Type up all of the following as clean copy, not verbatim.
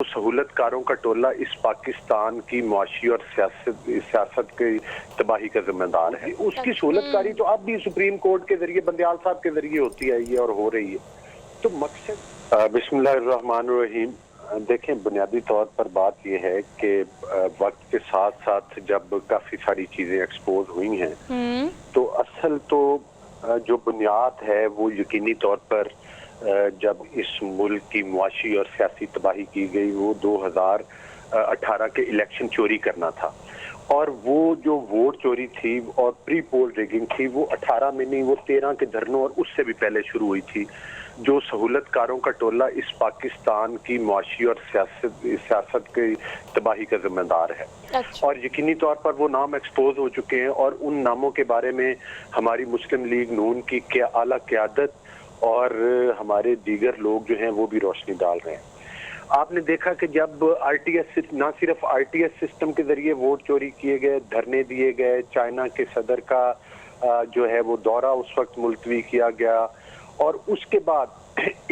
सहूलतकारों का टोला इस पाकिस्तान की मुआशी और सियासत की तबाही का जिम्मेदार है। उसकी सहूलतकारी तो अब भी सुप्रीम कोर्ट के जरिए बंदियाल साहब के जरिए होती आई है और हो रही है। तो मकसद बिस्मिल्लाहिर्रहमानिर्रहीम। देखें, बुनियादी तौर पर बात यह है कि वक्त के साथ साथ जब काफ़ी सारी चीज़ें एक्सपोज हुई हैं तो असल तो जो बुनियाद है वो यकीनी तौर पर जब इस मुल्क की मुआशी और सियासी तबाही की गई वो 2018 के इलेक्शन चोरी करना था। और वो जो वोट चोरी थी और प्री पोल रिगिंग थी वो 18 में नहीं, वो 13 के धरनों और उससे भी पहले शुरू हुई थी। जो सहूलतकारों का टोला इस पाकिस्तान की मुआशी और सियासत की तबाही का जिम्मेदार है। और यकीनी तौर पर वो नाम एक्सपोज हो चुके हैं और उन नामों के बारे में हमारी मुस्लिम लीग नून की आला क़यादत और हमारे दीगर लोग जो हैं वो भी रोशनी डाल रहे हैं। आपने देखा कि जब आरटीएस, ना सिर्फ आरटीएस सिस्टम के जरिए वोट चोरी किए गए, धरने दिए गए, चाइना के सदर का जो है वो दौरा उस वक्त मुलतवी किया गया और उसके बाद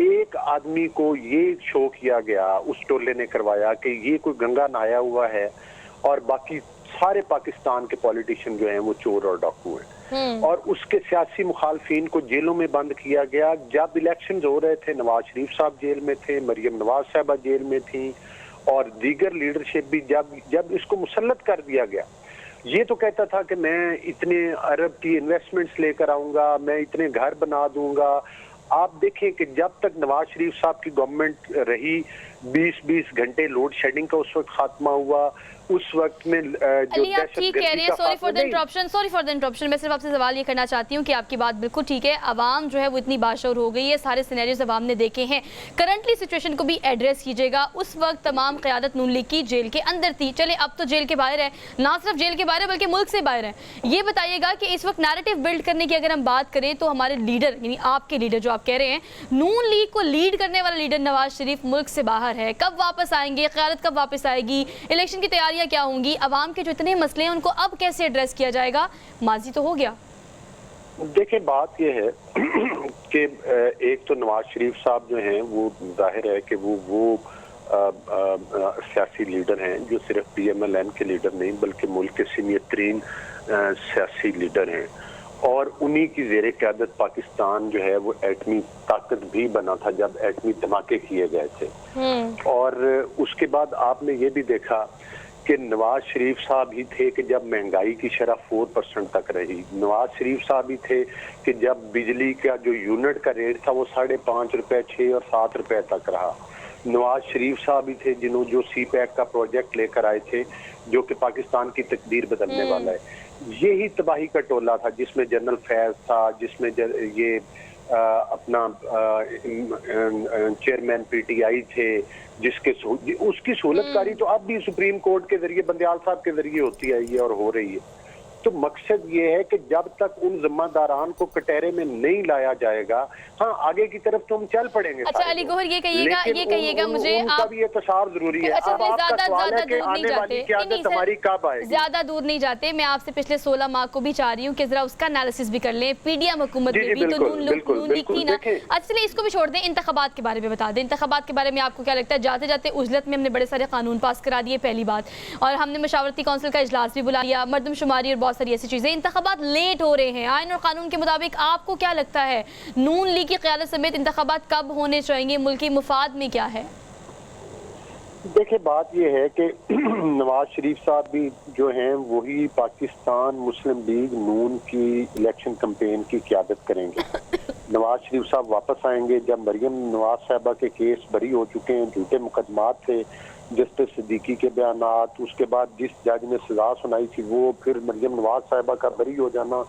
एक आदमी को ये शो किया गया, उस टोले ने करवाया कि ये कोई गंगा नहाया हुआ है और बाकी सारे पाकिस्तान के पॉलिटिशियन जो हैं वो चोर और डाकू हैं। और उसके सियासी मुखालफिन को जेलों में बंद किया गया। जब इलेक्शंस हो रहे थे नवाज शरीफ साहब जेल में थे, मरियम नवाज साहबा जेल में थी और दीगर लीडरशिप भी जब इसको मुसल्लत कर दिया गया। ये तो कहता था कि मैं इतने अरब की इन्वेस्टमेंट्स लेकर आऊंगा, मैं इतने घर बना दूंगा। आप देखें कि जब तक नवाज शरीफ साहब की गवर्नमेंट रही 20-20 घंटे लोड शेडिंग का उस वक्त खात्मा हुआ। उस वक्त में जो आप ठीक कह रहे हैं। Sorry for the interruption. मैं सिर्फ आपसे सवाल ये करना चाहती हूँ कि आपकी बात बिल्कुल ठीक है। आवाम जो है वो इतनी बाशऊर हो गई है, सारे सिनेरियोज आवाम ने देखे हैं। करंटली सिचुएशन को भी एड्रेस कीजिएगा। उस वक्त तमाम क़यादत नून लीग की जेल के अंदर थी, चले अब तो जेल के बाहर है, ना सिर्फ जेल के बाहर है बल्कि मुल्क से बाहर है। ये बताइएगा कि इस वक्त नैरेटिव बिल्ड करने की अगर हम बात करें तो हमारे लीडर यानी आपके लीडर जो आप कह रहे हैं नून लीग को लीड करने वाला लीडर नवाज शरीफ मुल्क से बाहर है, कब वापस आएंगे, क़यादत कब वापस आएगी, इलेक्शन की तैयारियां क्या होंगी, अवाम के जो इतने मसले हैं उनको अब कैसे एड्रेस किया जाएगा? माजी तो हो गया। देखिए, बात यह है कि एक तो नवाज शरीफ साहब जो हैं वो जाहिर है कि वो सियासी लीडर हैं जो सिर्फ PMLN के लीडर नहीं बल्कि मुल्क के सीनियर तरीन सियासी लीडर हैं और उन्हीं की ज़ेरे क़यादत पाकिस्तान जो है वो एटमी ताकत भी बना था जब एटमी धमाके किए गए थे। और उसके बाद आपने ये भी देखा कि नवाज शरीफ साहब ही थे कि जब महंगाई की शरह 4% तक रही। नवाज शरीफ साहब ही थे कि जब बिजली का जो यूनिट का रेट था वो 5.5 रुपए, 6 और 7 रुपए तक रहा। नवाज शरीफ साहब ही थे जिन्होंने जो CPEC का प्रोजेक्ट लेकर आए थे जो कि पाकिस्तान की तकदीर बदलने वाला है। यही तबाही का टोला था जिसमें जनरल फैज था, जिसमें ये अपना चेयरमैन PTI थे, उसकी सहूलतकारी तो अब भी सुप्रीम कोर्ट के जरिए बंदियाल साहब के जरिए होती आई है और हो रही है। तो मकसद ये है कि जब तक उन जिम्मेदारान को कटहरे में नहीं लाया जाएगा, हाँ आगे की तरफ तो हम चल पड़ेंगे। अच्छा अली गौहर, ये कहिएगा मुझे उनका भी एहतसाब जरूरी है। अच्छा, अब आपका सवाल है कि आने वाली क़यादत हमारी कब आएगी? ज्यादा दूर नहीं जाते, मैं आपसे पिछले 16 माह को भी चाह रही हूँ कि जरा उसका एनालिसिस भी कर लें। PDM हुकूमत में भी तो नून लीग थी ना। अच्छा इसको भी छोड़ दें, इंतखाबात के बारे में बता दें। इंतखाबात के बारे में आपको क्या लगता है? जाते जाते उजलत में हमने बड़े सारे कानून पास करा दिए पहली बात, और हमने मशावरती कौंसिल का इजलास भी बुला लिया, मर्दमशुमारी और बहुत सारी ऐसी चीजें। इंतखाबात लेट हो रहे हैं, आइन और कानून के मुताबिक आपको क्या लगता है नून लीग की क़यादत समेत इंतखाबात कब होने चाहिए? मुल्की मुफाद में क्या है? देखिए, बात यह है कि नवाज शरीफ साहब भी जो हैं वही पाकिस्तान मुस्लिम लीग नून की इलेक्शन कैंपेन की क़यादत करेंगे। नवाज शरीफ साहब वापस आएंगे जब मरियम नवाज साहबा के केस बरी हो चुके हैं, झूठे मुकदमात थे, जस्टिस सिद्दीकी के बयानात, उसके बाद जिस जज ने सजा सुनाई थी वो, फिर मरियम नवाज साहबा का बरी हो जाना।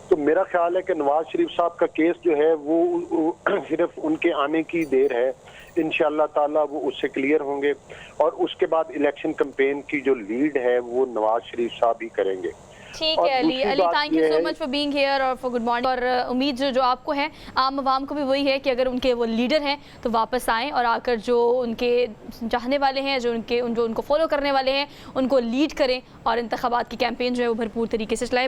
तो मेरा ख्याल है कि नवाज शरीफ साहब का केस जो है वो सिर्फ उनके आने की देर है। इंशाअल्लाह ताला वो उससे क्लियर होंगे और उसके बाद इलेक्शन कैंपेन की जो लीड है वो नवाज शरीफ साहब ही करेंगे। ठीक है Ali, thank you so much for being here और फॉर गुड मॉर्निंग। और उम्मीद जो आपको है आम आवाम को भी वही है कि अगर उनके वो लीडर हैं तो वापस आएँ और आकर जो उनके चाहने वाले हैं, जो उनको फॉलो करने वाले हैं उनको लीड करें और इंतखाबात की कैंपेन जो है वो भरपूर तरीके से चलाएं।